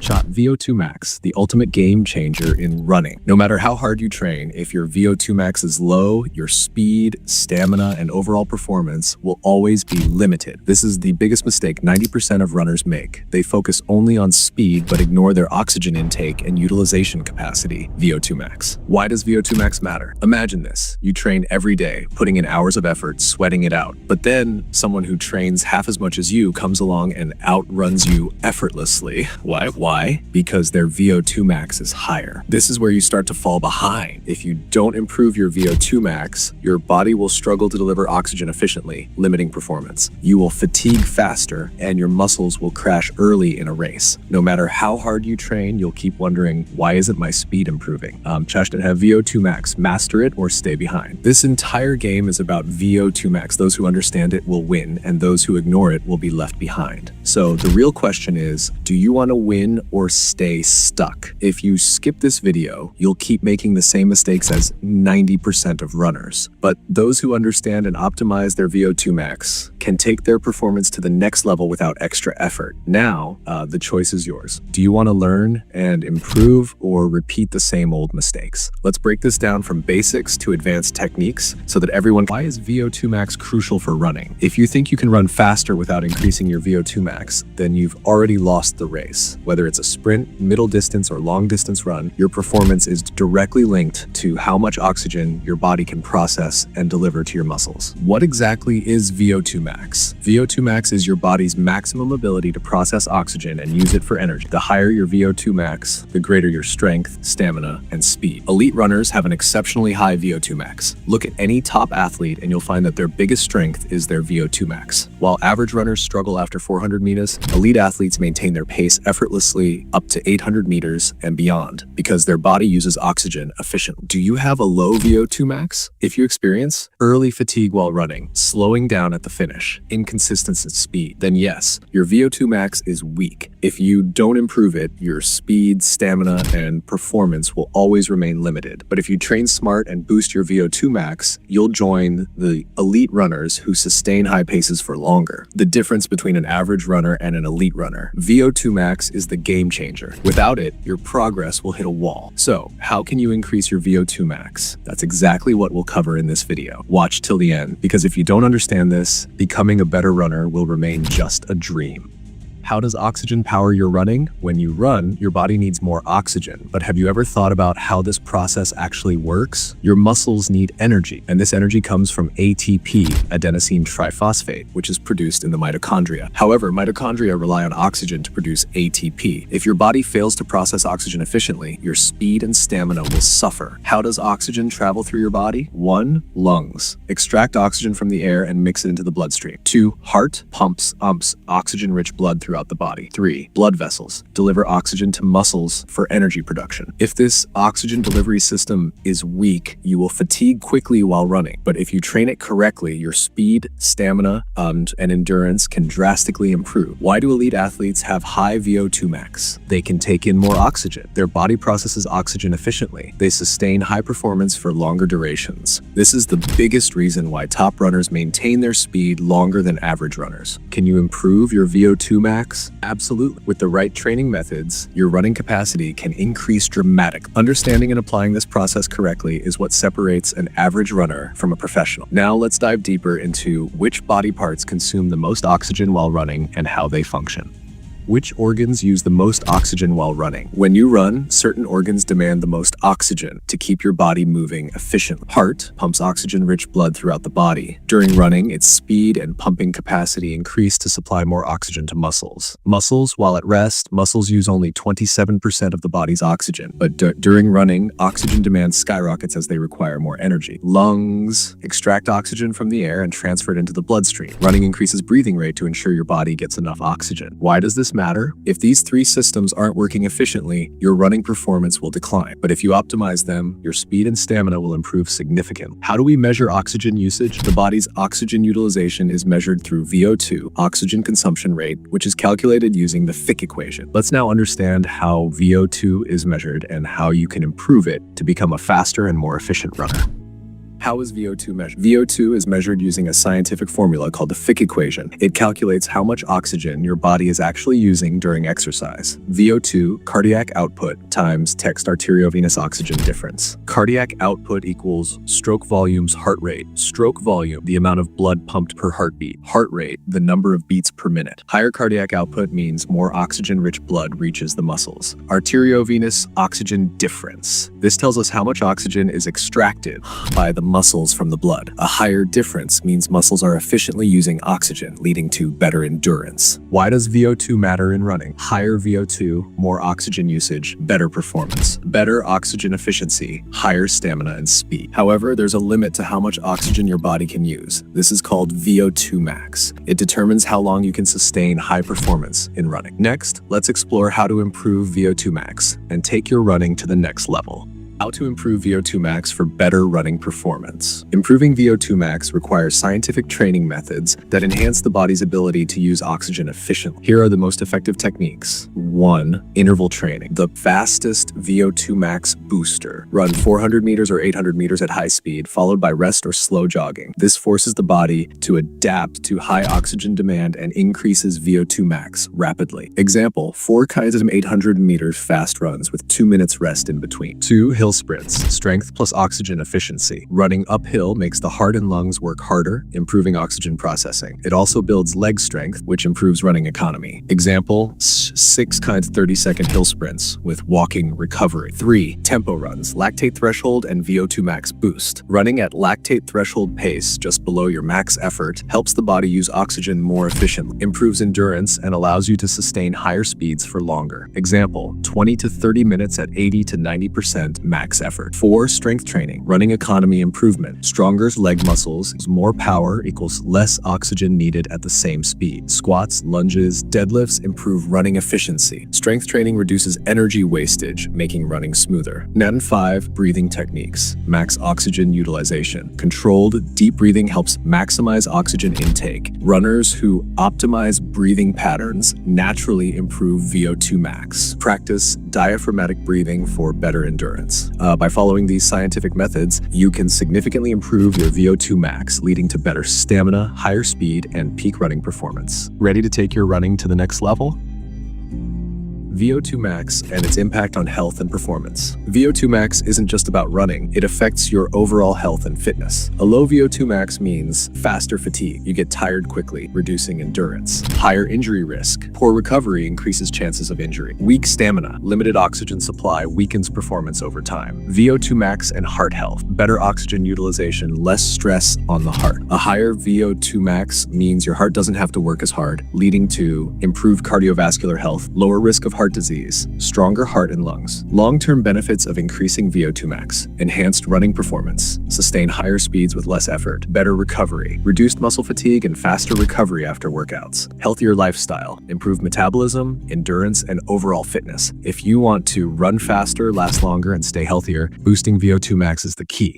VO2 Max, the ultimate game changer in running. No matter how hard you train, if your VO2 Max is low, your speed, stamina, and overall performance will always be limited. This is the biggest mistake 90% of runners make. They focus only on speed but ignore their oxygen intake and utilization capacity, VO2 Max. Why does VO2 Max matter? Imagine this. You train every day, putting in hours of effort, sweating it out. But then someone who trains half as much as you comes along and outruns you effortlessly. Why? Because their VO2 Max is higher. This is where you start to fall behind. If you don't improve your VO2 Max, your body will struggle to deliver oxygen efficiently, limiting performance. You will fatigue faster and your muscles will crash early in a race. No matter how hard you train, you'll keep wondering, why isn't my speed improving? Just have VO2 Max, master it or stay behind. This entire game is about VO2 Max. Those who understand it will win and those who ignore it will be left behind. So the real question is, do you want to win or stay stuck? If you skip this video, you'll keep making the same mistakes as 90% of runners. But those who understand and optimize their VO2 Max can take their performance to the next level without extra effort. Now, the choice is yours. Do you want to learn and improve or repeat the same old mistakes? Let's break this down from basics to advanced techniques so that everyone... Why is VO2 Max crucial for running? If you think you can run faster without increasing your VO2 Max, then you've already lost the race. Whether it's a sprint, middle distance, or long distance run, your performance is directly linked to how much oxygen your body can process and deliver to your muscles. What exactly is VO2 Max? VO2 Max is your body's maximum ability to process oxygen and use it for energy. The higher your VO2 Max, the greater your strength, stamina, and speed. Elite runners have an exceptionally high VO2 Max. Look at any top athlete and you'll find that their biggest strength is their VO2 Max. While average runners struggle after 400 meters, elite athletes maintain their pace effortlessly up to 800 meters and beyond because their body uses oxygen efficiently. Do you have a low VO2 Max? If you experience early fatigue while running, slowing down at the finish, inconsistent speed, then yes, your VO2 Max is weak. If you don't improve it, your speed, stamina, and performance will always remain limited. But if you train smart and boost your VO2 Max, you'll join the elite runners who sustain high paces for longer. The difference between an average runner and an elite runner. VO2 Max is the game changer. Without it, your progress will hit a wall. So, how can you increase your VO2 Max? That's exactly what we'll cover in this video. Watch till the end, because if you don't understand this, becoming a better runner will remain just a dream. How does oxygen power your running? When you run, your body needs more oxygen. But have you ever thought about how this process actually works? Your muscles need energy, and this energy comes from ATP, adenosine triphosphate, which is produced in the mitochondria. However, mitochondria rely on oxygen to produce ATP. If your body fails to process oxygen efficiently, your speed and stamina will suffer. How does oxygen travel through your body? 1. Lungs. Extract oxygen from the air and mix it into the bloodstream. 2. Heart pumps oxygen-rich blood throughout the body. 3. Blood vessels deliver oxygen to muscles for energy production. If this oxygen delivery system is weak, you will fatigue quickly while running. But if you train it correctly, your speed, stamina, and endurance can drastically improve. Why do elite athletes have high VO2 Max? They can take in more oxygen. Their body processes oxygen efficiently. They sustain high performance for longer durations. This is the biggest reason why top runners maintain their speed longer than average runners. Can you improve your VO2 Max? Absolutely. With the right training methods, your running capacity can increase dramatically. Understanding and applying this process correctly is what separates an average runner from a professional. Now let's dive deeper into which body parts consume the most oxygen while running and how they function. Which organs use the most oxygen while running? When you run, certain organs demand the most oxygen to keep your body moving efficiently. Heart pumps oxygen-rich blood throughout the body. During running, its speed and pumping capacity increase to supply more oxygen to muscles. Muscles, while at rest, muscles use only 27% of the body's oxygen. But during running, oxygen demand skyrockets as they require more energy. Lungs extract oxygen from the air and transfer it into the bloodstream. Running increases breathing rate to ensure your body gets enough oxygen. Why does this matter? If these three systems aren't working efficiently, your running performance will decline. But if you optimize them, your speed and stamina will improve significantly. How do we measure oxygen usage? The body's oxygen utilization is measured through VO2, oxygen consumption rate, which is calculated using the Fick equation. Let's now understand how VO2 is measured and how you can improve it to become a faster and more efficient runner. How is VO2 measured? VO2 is measured using a scientific formula called the Fick equation. It calculates how much oxygen your body is actually using during exercise. VO2, cardiac output, times text arteriovenous oxygen difference. Cardiac output equals stroke volume's heart rate. Stroke volume, the amount of blood pumped per heartbeat. Heart rate, the number of beats per minute. Higher cardiac output means more oxygen-rich blood reaches the muscles. Arteriovenous oxygen difference. This tells us how much oxygen is extracted by the muscles from the blood. A higher difference means muscles are efficiently using oxygen, leading to better endurance. Why does VO2 matter in running? Higher VO2, more oxygen usage, better performance. Better oxygen efficiency, higher stamina and speed. However, there's a limit to how much oxygen your body can use. This is called VO2 max. It determines how long you can sustain high performance in running. Next, let's explore how to improve VO2 max and take your running to the next level. How to improve VO2 max for better running performance. Improving VO2 max requires scientific training methods that enhance the body's ability to use oxygen efficiently. Here are the most effective techniques. 1. Interval training. The fastest VO2 max booster. Run 400 meters or 800 meters at high speed, followed by rest or slow jogging. This forces the body to adapt to high oxygen demand and increases VO2 max rapidly. Example, 4 kinds of 800 meters fast runs with 2 minutes rest in between. 2. Hill sprints, strength plus oxygen efficiency. Running uphill makes the heart and lungs work harder, improving oxygen processing. It also builds leg strength, which improves running economy. Example, 6 kinds 30-second hill sprints with walking recovery. 3. Tempo runs, lactate threshold and VO2 max boost. Running at lactate threshold pace, just below your max effort, helps the body use oxygen more efficiently, improves endurance, and allows you to sustain higher speeds for longer. Example, 20 to 30 minutes at 80 to 90% max effort. 4. Strength training, running economy improvement. Stronger leg muscles, more power equals less oxygen needed at the same speed. Squats, lunges, deadlifts improve running efficiency. Strength training reduces energy wastage, making running smoother. And 5. Breathing techniques. Max oxygen utilization. Controlled, deep breathing helps maximize oxygen intake. Runners who optimize breathing patterns naturally improve VO2 max. Practice diaphragmatic breathing for better endurance. By following these scientific methods, you can significantly improve your VO2 max, leading to better stamina, higher speed, and peak running performance. Ready to take your running to the next level? VO2 max and its impact on health and performance. VO2 max isn't just about running, it affects your overall health and fitness. A low VO2 max means faster fatigue. You get tired quickly, reducing endurance. Higher injury risk. Poor recovery increases chances of injury. Weak stamina. Limited oxygen supply weakens performance over time. VO2 max and heart health. Better oxygen utilization, less stress on the heart. A higher VO2 max means your heart doesn't have to work as hard, leading to improved cardiovascular health, lower risk of heart disease, stronger heart and lungs. Long-term benefits of increasing VO2 max: enhanced running performance, sustain higher speeds with less effort, better recovery, reduced muscle fatigue and faster recovery after workouts, healthier lifestyle, improved metabolism, endurance, and overall fitness. If you want to run faster, last longer, and stay healthier, boosting VO2 max is the key.